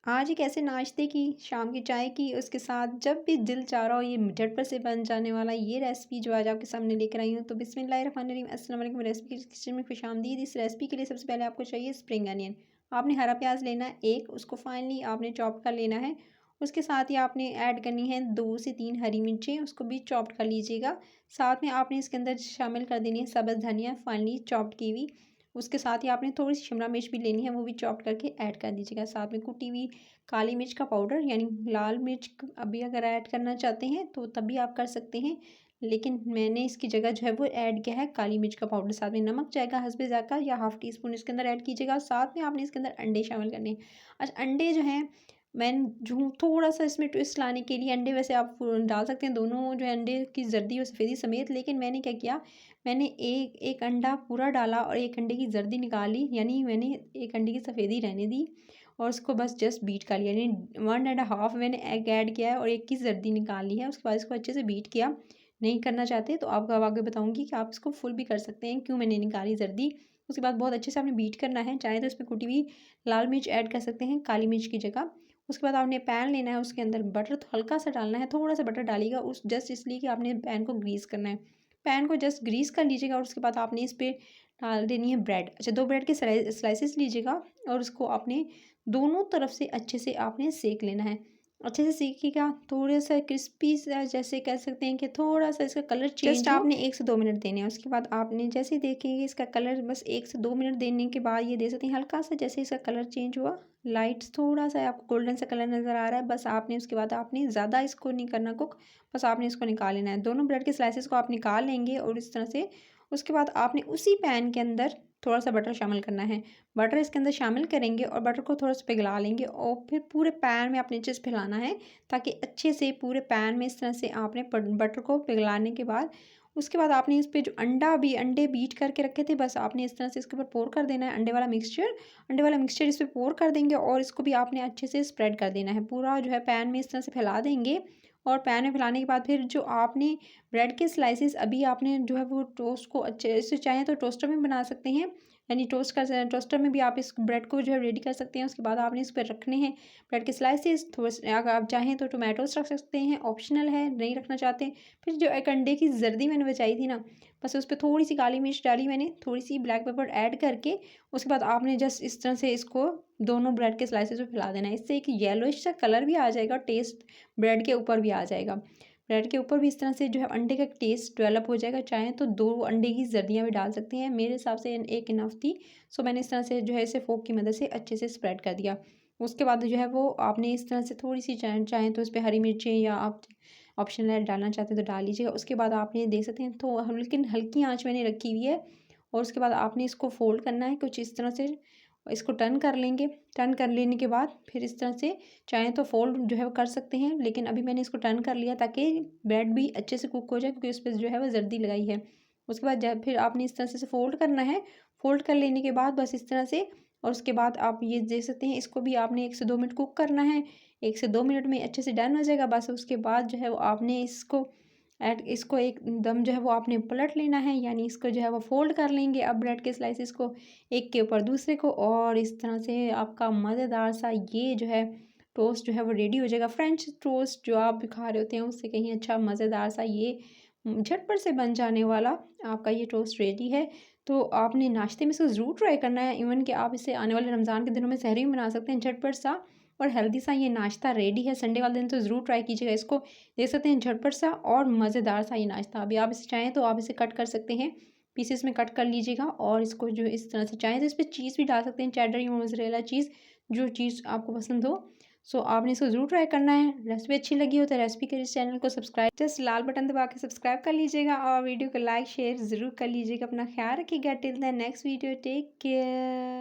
आज एक ऐसे नाश्ते की, शाम की चाय की, उसके साथ जब भी दिल चाह रहा हो ये झटपट से बन जाने वाला ये रेसिपी जो आज आपके सामने लेकर आई हूँ। तो बिस्मिल्लाहिर्रहमानिर्रहीम, अस्सलाम वालेकुम। रेसिपी किचन में खुशामदीद। इस रेसिपी के लिए सबसे पहले आपको चाहिए स्प्रिंग अनियन। आपने हरा प्याज लेना है एक, उसको फाइनली आपने चॉप कर लेना है। उसके साथ ही आपने ऐड करनी है 2 से 3 हरी मिर्चें, उसको भी चॉप कर लीजिएगा। साथ में आपने इसके अंदर शामिल कर देनी है सब्ज़ धनिया फाइनली चॉप्ड की हुई। उसके साथ ही आपने थोड़ी सी शिमला मिर्च भी लेनी है, वो भी चॉप करके ऐड कर दीजिएगा। साथ में कुटी हुई काली मिर्च का पाउडर यानी लाल मिर्च अभी अगर ऐड करना चाहते हैं तो तब भी आप कर सकते हैं, लेकिन मैंने इसकी जगह जो है वो ऐड किया है काली मिर्च का पाउडर। साथ में नमक जाएगा हस्बे ज़ायक़ा या हाफ़ टी स्पून इसके अंदर ऐड कीजिएगा। साथ में आपने इसके अंदर अंडे शामिल करने हैं। अच्छा, अंडे जो हैं मैंने जो थोड़ा सा इसमें ट्विस्ट लाने के लिए अंडे वैसे आप डाल सकते हैं दोनों जो है अंडे की जर्दी और सफ़ेदी समेत, लेकिन मैंने क्या किया, मैंने एक एक अंडा पूरा डाला और एक अंडे की जर्दी निकाली, यानी मैंने एक अंडे की सफ़ेदी रहने दी और उसको बस जस्ट बीट कर लिया। यानी 1 1/2 मैंने एग ऐड किया है और एक की जर्दी निकाल ली है। उसके बाद इसको अच्छे से बीट किया। नहीं करना चाहते तो आपको अब आगे बताऊंगी कि आप इसको फुल भी कर सकते हैं, क्यों मैंने निकाली जर्दी। उसके बाद बहुत अच्छे से आपने बीट करना है। चाहे तो इसमें कुटी हुई लाल मिर्च ऐड कर सकते हैं काली मिर्च की जगह। उसके बाद आपने पैन लेना है, उसके अंदर बटर तो हल्का सा डालना है, थोड़ा सा बटर डालिएगा उस जस्ट इसलिए कि आपने पैन को ग्रीस करना है। पैन को जस्ट ग्रीस कर लीजिएगा और उसके बाद आपने इस पर डाल देनी है ब्रेड। अच्छा, 2 ब्रेड के स्लाइसेस लीजिएगा और उसको आपने दोनों तरफ से अच्छे से आपने सेक लेना है। अच्छे से सेकिएगा, थोड़ा सा क्रिस्पी सा जैसे कह सकते हैं कि थोड़ा सा इसका कलर जस्ट हो। आपने 1 से 2 मिनट देने हैं। उसके बाद आपने जैसे ही देखेंगे इसका कलर बस 1 से 2 मिनट देने के बाद ये दे सकते हैं हल्का सा, जैसे इसका कलर चेंज हुआ, लाइट थोड़ा सा आपको गोल्डन सा कलर नज़र आ रहा है, बस आपने उसके बाद आपने ज़्यादा इसको नहीं करना कुक, बस आपने इसको निकाल लेना है। दोनों ब्रेड के स्लाइसेस को आप निकाल लेंगे और इस तरह से उसके बाद आपने उसी पैन के अंदर थोड़ा सा बटर शामिल करना है। बटर इसके अंदर शामिल करेंगे और बटर को थोड़ा सा पिघला लेंगे और फिर पूरे पैन में अपने अच्छे से फैलाना है, ताकि अच्छे से पूरे पैन में इस तरह से आपने बटर को पिघलाने के बाद उसके बाद आपने इस पे जो अंडे बीट करके रखे थे, बस आपने इस तरह से इसके ऊपर पोर कर देना है अंडे वाला मिक्सचर इस पे पोर कर देंगे और इसको भी आपने अच्छे से स्प्रेड कर देना है। पूरा जो है पैन में इस तरह से फैला देंगे और पैन में फैलाने के बाद फिर जो आपने ब्रेड के स्लाइसेस अभी आपने जो है वो टोस्ट को अच्छे से, चाहें तो टोस्टर में बना सकते हैं, यानी टोस्टर में भी आप इस ब्रेड को जो है रेडी कर सकते हैं। उसके बाद आपने इस पर रखने हैं ब्रेड के स्लाइसेस। थोड़ा सा अगर आप चाहें तो टोमेटोस रख सकते हैं, ऑप्शनल है, नहीं रखना चाहते। फिर जो एक अंडे की जर्दी मैंने बचाई थी ना, बस उस पर थोड़ी सी काली मिर्च डाली मैंने, थोड़ी सी ब्लैक पेपर ऐड करके उसके बाद आपने जस्ट इस तरह से इसको दोनों ब्रेड के स्लाइसेस पे फैला देना है। इससे एक येलोइश सा कलर भी आ जाएगा, टेस्ट ब्रेड के ऊपर भी आ जाएगा। ब्रेड के ऊपर भी इस तरह से जो है अंडे का टेस्ट डेवलप हो जाएगा। चाहें तो 2 अंडे की जर्दियाँ भी डाल सकते हैं, मेरे हिसाब से एक इनफ थी। सो मैंने इस तरह से जो है इसे फोक की मदद से अच्छे से स्प्रेड कर दिया। उसके बाद जो है वो आपने इस तरह से थोड़ी सी चाहें तो इस पर हरी मिर्चें या आप ऑप्शनल है डालना चाहते हैं तो डाल लीजिएगा। उसके बाद आपने देख सकते हैं तो लेकिन हल्की आंच मैंने रखी हुई है और उसके बाद आपने इसको फोल्ड करना है कुछ इस तरह से, इसको टर्न कर लेंगे। टर्न कर लेने के बाद फिर इस तरह से चाहें तो फोल्ड जो है वो कर सकते हैं, लेकिन अभी मैंने इसको टर्न कर लिया ताकि ब्रेड भी अच्छे से कुक हो जाए, क्योंकि उस पर जो है वो जर्दी लगाई है। उसके बाद जब फिर आपने इस तरह से फोल्ड करना है। फोल्ड कर लेने के बाद बस इस तरह से, और उसके बाद आप ये देख सकते हैं इसको भी आपने 1 से 2 मिनट कुक करना है। 1 से 2 मिनट में अच्छे से डन हो जाएगा। बस उसके बाद जो है वो आपने इसको एकदम जो है वो आपने पलट लेना है, यानी इसको जो है वो फ़ोल्ड कर लेंगे अब ब्रेड के स्लाइसेस को एक के ऊपर दूसरे को, और इस तरह से आपका मज़ेदार सा ये जो है टोस्ट जो है वो रेडी हो जाएगा। फ्रेंच टोस्ट जो आप खा रहे होते हैं उससे कहीं अच्छा मज़ेदार सा ये झटपट से बन जाने वाला आपका ये टोस्ट रेडी है। तो आपने नाश्ते में इसको ज़रूर ट्राई करना है। इवन कि आप इसे आने वाले रमज़ान के दिनों में सहरी में बना सकते हैं। झटपट सा और हेल्दी सा ये नाश्ता रेडी है। संडे वाले दिन तो ज़रूर ट्राई कीजिएगा इसको। देख सकते हैं झटपट सा और मज़ेदार सा ये नाश्ता। अभी आप इसे चाहें तो आप इसे कट कर सकते हैं, पीसेस में कट कर लीजिएगा और इसको जो इस तरह से चाहें तो इस पर चीज़ भी डाल सकते हैं, चेडर या मोज़रेला चीज़, जो चीज़ आपको पसंद हो। सो आपने इसको ज़रूर ट्राई करना है। रेसिपी अच्छी लगी हो तो रेसिपी के इस चैनल को सब्सक्राइब, जस्ट लाल बटन दबा के सब्सक्राइब कर लीजिएगा और वीडियो को लाइक शेयर ज़रूर कर लीजिएगा। अपना ख्याल रखिएगा। Till the next video, take care.